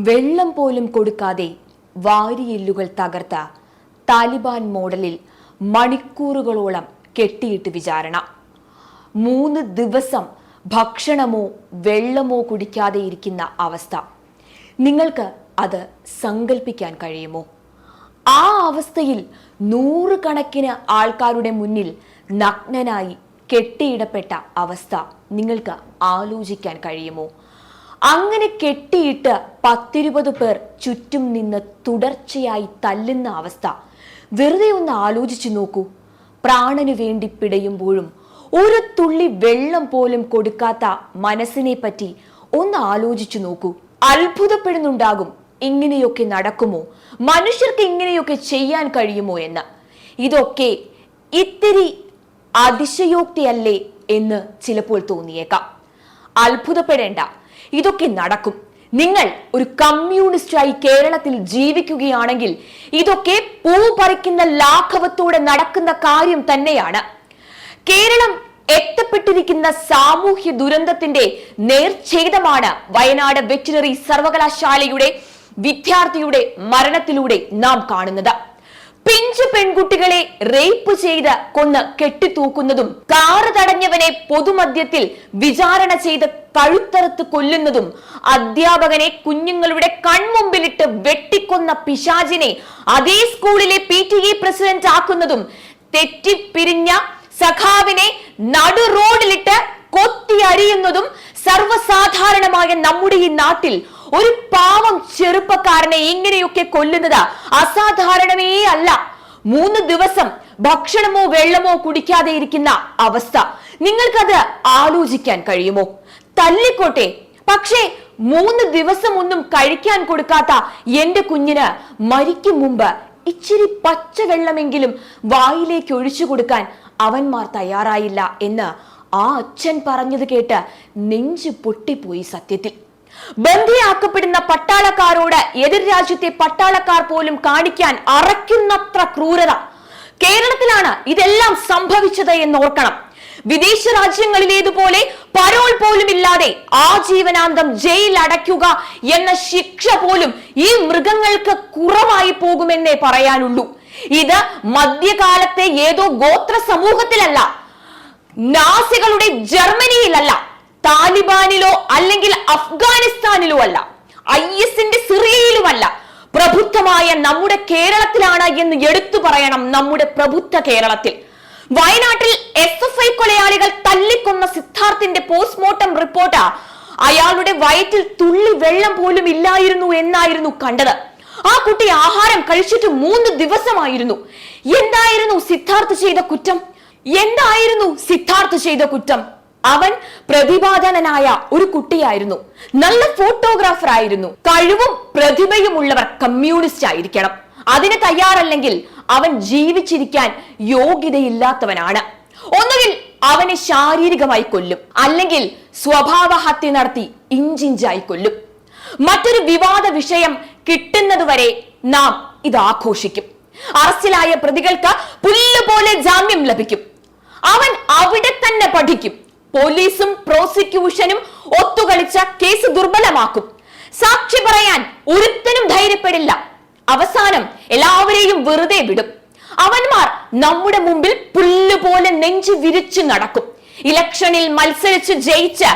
വെള്ളം പോലും കൊടുക്കാതെ വാരിയെല്ലുകൾ തകർത്ത താലിബാൻ മോഡലിൽ മണിക്കൂറുകളോളം കെട്ടിയിട്ട് വിചാരണ. 3 ദിവസം ഭക്ഷണമോ വെള്ളമോ കുടിക്കാതെ ഇരിക്കുന്ന അവസ്ഥ. നിങ്ങൾക്ക് അത് സങ്കല്പിക്കാൻ കഴിയുമോ? ആ അവസ്ഥയിൽ 100 കണക്കിന് ആൾക്കാരുടെ മുന്നിൽ നഗ്നനായി കെട്ടിയിടപ്പെട്ട അവസ്ഥ നിങ്ങൾക്ക് ആലോചിക്കാൻ കഴിയുമോ? അങ്ങനെ കെട്ടിയിട്ട് 10-20 പേർ ചുറ്റും നിന്ന് തുടർച്ചയായി തല്ലുന്ന അവസ്ഥ വെറുതെ ഒന്ന് ആലോചിച്ചു നോക്കൂ. പ്രാണന് വേണ്ടി പിടയുമ്പോഴും ഒരു തുള്ളി വെള്ളം പോലും കൊടുക്കാത്ത മനസ്സിനെ പറ്റി ഒന്ന് ആലോചിച്ചു നോക്കൂ. അത്ഭുതപ്പെടുന്നുണ്ടാകും, ഇങ്ങനെയൊക്കെ നടക്കുമോ, മനുഷ്യർക്ക് ഇങ്ങനെയൊക്കെ ചെയ്യാൻ കഴിയുമോ എന്ന്. ഇതൊക്കെ ഇത്തിരി അതിശയോക്തിയല്ലേ എന്ന് ചിലപ്പോൾ തോന്നിയേക്കാം. അത്ഭുതപ്പെടേണ്ട, ഇതൊക്കെ നടക്കും. നിങ്ങൾ ഒരു കമ്മ്യൂണിസ്റ്റായി കേരളത്തിൽ ജീവിക്കുകയാണെങ്കിൽ ഇതൊക്കെ പൂ പറിക്കുന്ന ലാഘവത്തോടെ നടക്കുന്ന കാര്യം തന്നെയാണ്. കേരളം എത്തപ്പെട്ടിരിക്കുന്ന സാമൂഹ്യ ദുരന്തത്തിന്റെ നേർഛേദമാണ് വയനാട് വെറ്റിനറി സർവകലാശാലയുടെ വിദ്യാർത്ഥിയുടെ മരണത്തിലൂടെ നാം കാണുന്നത്. പിഞ്ചു പെൺകുട്ടികളെ റേപ്പ് ചെയ്ത് കൊന്ന് കെട്ടിത്തൂക്കുന്നതും കാറ് തടഞ്ഞവനെ പൊതുമധ്യത്തിൽ വിചാരണ ചെയ്ത് കഴുത്തറുത്ത് കൊല്ലുന്നതും അധ്യാപകനെ കുഞ്ഞുങ്ങളുടെ കൺമുമ്പിലിട്ട് വെട്ടിക്കൊന്ന പിശാചിനെ അതേ സ്കൂളിലെ PTA പ്രസിഡന്റ് ആക്കുന്നതും തെറ്റിപ്പിരിഞ്ഞ സഖാവിനെ നടു റോഡിലിട്ട് കൊത്തി അരിയുന്നതും സർവ്വസാധാരണമായ നമ്മുടെ ഈ നാട്ടിൽ ഒരു പാവം ചെറുപ്പക്കാരനെ ഇങ്ങനെയൊക്കെ കൊല്ലുന്നത് അസാധാരണമേ അല്ല. 3 ദിവസം ഭക്ഷണമോ വെള്ളമോ കുടിക്കാതെ ഇരിക്കുന്ന അവസ്ഥ നിങ്ങൾക്കത് ആലോചിക്കാൻ കഴിയുമോ? തല്ലിക്കോട്ടെ, പക്ഷേ 3 ദിവസം ഒന്നും കഴിക്കാൻ കൊടുക്കാത്ത എന്റെ കുഞ്ഞിന് മരിക്കും മുമ്പ് ഇച്ചിരി പച്ചവെള്ളമെങ്കിലും വായിലേക്ക് ഒഴിച്ചു കൊടുക്കാൻ അവന്മാർ തയ്യാറായില്ല എന്ന് ആ അച്ഛൻ പറഞ്ഞത് കേട്ട് നെഞ്ചു പൊട്ടിപ്പോയി. സത്യത്തിൽ ബന്ധിയാക്കപ്പെടുന്ന പട്ടാളക്കാരോട് എതിർ രാജ്യത്തെ പട്ടാളക്കാർ പോലും കാണിക്കാൻ അറയ്ക്കുന്നത്ര ക്രൂരത കേരളത്തിലാണ് ഇതെല്ലാം സംഭവിച്ചത് എന്നോർക്കണം. വിദേശ രാജ്യങ്ങളിലേതുപോലെ പരോൾ പോലും ഇല്ലാതെ ആജീവനാന്തം ജയിൽ അടയ്ക്കുക എന്ന ശിക്ഷ പോലും ഈ മൃഗങ്ങൾക്ക് കുറവായി പോകുമെന്നേ പറയാനുള്ളൂ. ഇത് മധ്യകാലത്തെ ഏതോ ഗോത്ര സമൂഹത്തിലല്ല, നാസികളുടെ ജർമ്മനിയിലല്ല, താലിബാനിലോ അല്ലെങ്കിൽ അഫ്ഗാനിസ്ഥാനിലോ അല്ല, IS-ന്റെ സിറിയയിലുമല്ല, പ്രബുദ്ധമായ നമ്മുടെ കേരളത്തിലാണ് എന്ന് എടുത്തു പറയണം. നമ്മുടെ പ്രബുദ്ധ കേരളത്തിൽ വയനാട്ടിൽ SFI കൊലയാളികൾ തല്ലിക്കൊന്ന സിദ്ധാർത്ഥിന്റെ പോസ്റ്റ്മോർട്ടം റിപ്പോർട്ട് അയാളുടെ വയറ്റിൽ തുള്ളി വെള്ളം പോലും ഇല്ലായിരുന്നു എന്നായിരുന്നു കണ്ടത്. ആ കുട്ടി ആഹാരം കഴിച്ചിട്ട് 3 ദിവസമായിരുന്നു. എന്തായിരുന്നു സിദ്ധാർത്ഥ് ചെയ്ത കുറ്റം? എന്തായിരുന്നു സിദ്ധാർത്ഥ് ചെയ്ത കുറ്റം? അവൻ പ്രതിഭാധനനായ ഒരു കുട്ടിയായിരുന്നു, നല്ല ഫോട്ടോഗ്രാഫർ ആയിരുന്നു. കഴിവും പ്രതിഭയും ഉള്ളവർ കമ്മ്യൂണിസ്റ്റ് ആയിരിക്കണം. അതിന് തയ്യാറല്ലെങ്കിൽ അവൻ ജീവിച്ചിരിക്കാൻ യോഗ്യതയില്ലാത്തവനാണ്. ഒന്നുകിൽ അവനെ ശാരീരികമായി കൊല്ലും, അല്ലെങ്കിൽ സ്വഭാവ ഹത്യ നടത്തി ഇഞ്ചിഞ്ചായി കൊല്ലും. മറ്റൊരു വിവാദ വിഷയം കിട്ടുന്നതുവരെ നാം ഇത് ആഘോഷിക്കും. അറസ്റ്റിലായ പ്രതികൾക്ക് പുല്ലുപോലെ ജാമ്യം ലഭിക്കും. അവൻ അവിടെ തന്നെ പഠിക്കും. പോലീസും പ്രോസിക്യൂഷനും ഒത്തുകളിച്ച കേസ് ദുർബലമാക്കും. സാക്ഷി പറയാൻ ഒരുത്തനും ധൈര്യപ്പെടില്ല. അവസാനം എല്ലാവരെയും വെറുതെ വിടും. അവന്മാർ നമ്മുടെ മുമ്പിൽ പുല്ലുപോലെ നെഞ്ചു വിരിച്ചു നടക്കും. ഇലക്ഷനിൽ മത്സരിച്ച് ജയിച്ച്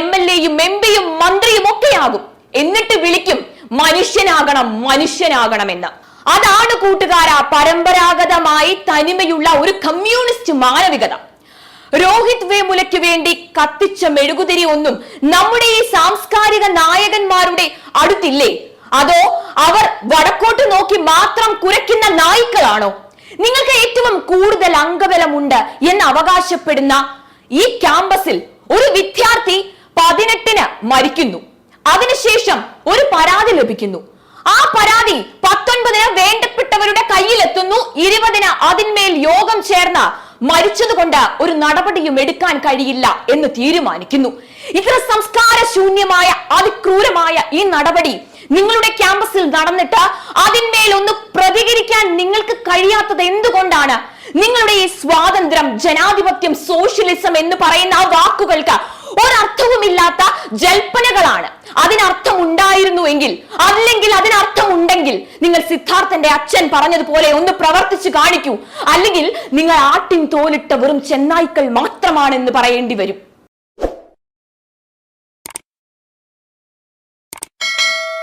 MLA-യും MP-യും മന്ത്രിയും ഒക്കെയാകും. എന്നിട്ട് വിളിക്കും മനുഷ്യനാകണം, മനുഷ്യനാകണമെന്ന്. അതാണ് കൂട്ടുകാരാ പരമ്പരാഗതമായി തനിമയുള്ള ഒരു കമ്മ്യൂണിസ്റ്റ് മാനവികത. രോഹിത് വേമുലയ്ക്ക് വേണ്ടി കത്തിച്ച മെഴുകുതിരി ഒന്നും നമ്മുടെ ഈ സാംസ്കാരിക നായകന്മാരുടെ അടുത്തില്ലേ? അതോ അവർ വടക്കോട്ട് നോക്കി മാത്രം കുരയ്ക്കുന്ന നായ്ക്കളാണോ? നിങ്ങൾക്ക് ഏറ്റവും കൂടുതൽ അംഗബലമുണ്ട് എന്ന് അവകാശപ്പെടുന്ന ഈ ക്യാമ്പസിൽ ഒരു വിദ്യാർത്ഥി 18-ന് മരിക്കുന്നു. അതിനുശേഷം ഒരു പരാതി ലഭിക്കുന്നു. ആ പരാതി 19-ന് വേണ്ടപ്പെട്ടവരുടെ കയ്യിലെത്തുന്നു. 20-ന് അതിന്മേൽ യോഗം ചേർന്ന് മരിച്ചതുകൊണ്ട് ഒരു നടപടിയും എടുക്കാൻ കഴിയില്ല എന്ന് തീരുമാനിക്കുന്നു. ഇത്ര സംസ്കാര ശൂന്യമായ അതിക്രൂരമായ ഈ നടപടി നിങ്ങളുടെ ക്യാമ്പസിൽ നടന്നിട്ട് അതിന്മേൽ ഒന്ന് പ്രതികരിക്കാൻ നിങ്ങൾക്ക് കഴിയാത്തത് എന്തുകൊണ്ടാണ്? നിങ്ങളുടെ ഈ സ്വാതന്ത്ര്യം, ജനാധിപത്യം, സോഷ്യലിസം എന്ന് പറയുന്ന ആ വാക്കുകൾക്ക് ഒരർത്ഥവുമില്ലാത്ത ജൽപ്പനകളാണ്. അതിനർത്ഥം ഉണ്ടായിരുന്നുവെങ്കിൽ അത് അല്ലെങ്കിൽ അതിനർത്ഥം ഉണ്ടെങ്കിൽ നിങ്ങൾ സിദ്ധാർത്ഥന്റെ അച്ഛൻ പറഞ്ഞതുപോലെ ഒന്ന് പ്രവർത്തിച്ചു കാണിക്കൂ, അല്ലെങ്കിൽ നിങ്ങൾ ആട്ടിൻ തോലിട്ട വെറും ചെന്നായ്ക്കൾ മാത്രമാണെന്ന് പറയേണ്ടി വരും.